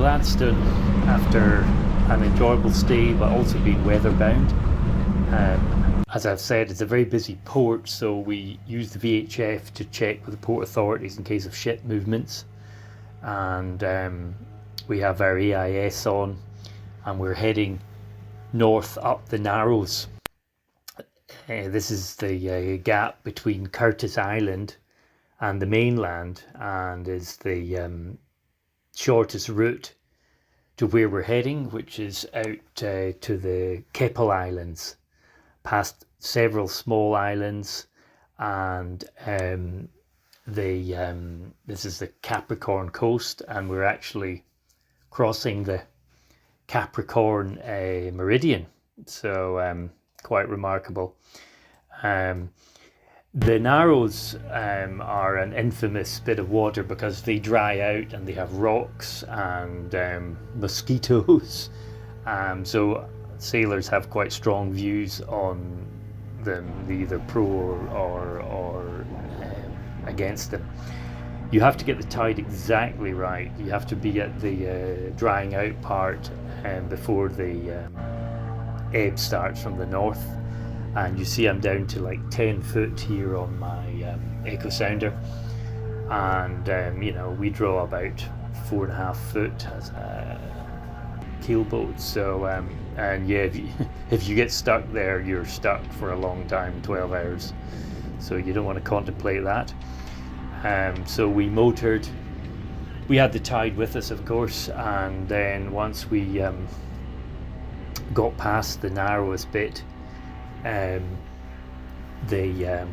Gladstone after an enjoyable stay, but also being weather bound. As I've said, it's a very busy port, so we use the VHF to check with the port authorities in case of ship movements, and we have our AIS on, and we're heading north up the Narrows. This is the gap between Curtis Island and the mainland, and is the shortest route to where we're heading, which is out to the Keppel Islands, past several small islands, and this is the Capricorn coast, and we're actually crossing the Capricorn meridian, so quite remarkable. The Narrows are an infamous bit of water because they dry out and they have rocks and mosquitoes, so sailors have quite strong views on them, either pro or against them. You have to get the tide exactly right. You have to be at the drying out part before the ebb starts from the north. And you see I'm down to like 10 foot here on my echo sounder, and you know, we draw about 4.5 foot as a keel boat. So and yeah, if you get stuck there, you're stuck for a long time, 12 hours. So you don't want to contemplate that. So we motored. We had the tide with us, of course, and then once we got past the narrowest bit,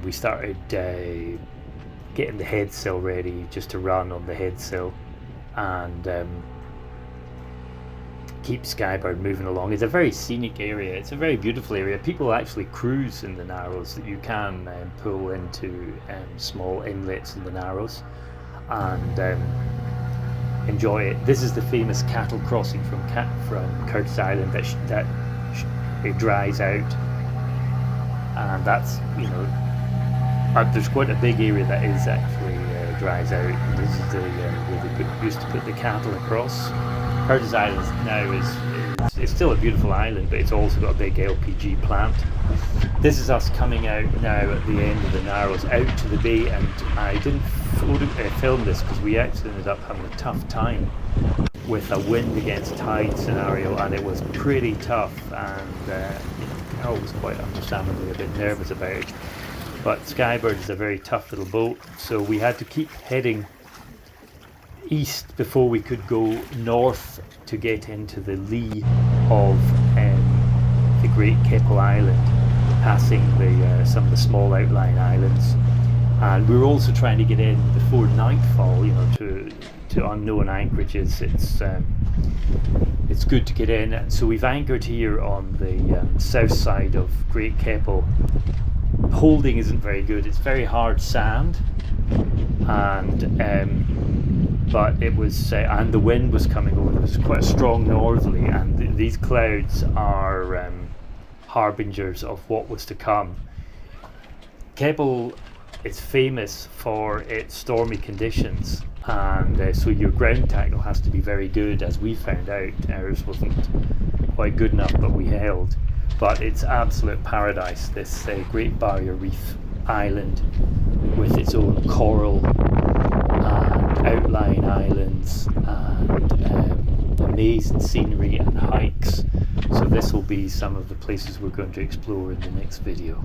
we started getting the headsail ready just to run on the headsail and keep Skyebird moving along. It's a very scenic area. It's a very beautiful area. People actually cruise in the Narrows, that you can pull into small inlets in the Narrows and enjoy it. This is the famous cattle crossing from Curtis Island that it dries out. And that's, you know, there's quite a big area that is actually dries out. And this is the where they used to put the cattle across. Curtis Island now is it's still a beautiful island, but it's also got a big LPG plant. This is us coming out now at the end of the Narrows, out to the bay, and I didn't film this because we actually ended up having a tough time with a wind against tide scenario, and it was pretty tough, and I was quite understandably a bit nervous about it. But Skyebird is a very tough little boat, so we had to keep heading east before we could go north to get into the lee of the Great Keppell Island, passing some of the small outlying islands. And we were also trying to get in before nightfall, you know, to unknown anchorages. It's good to get in. So we've anchored here on the south side of Great Keppell. Holding isn't very good. It's very hard sand, and but it was and the wind was coming over. It was quite a strong northerly, and these clouds are harbingers of what was to come. Keppell is famous for its stormy conditions, and so your ground tackle has to be very good, as we found out. Ours wasn't quite good enough, but we held. But it's absolute paradise, this Great Barrier Reef island, with its own coral and outlying islands and amazing scenery and hikes. So this will be some of the places we're going to explore in the next video.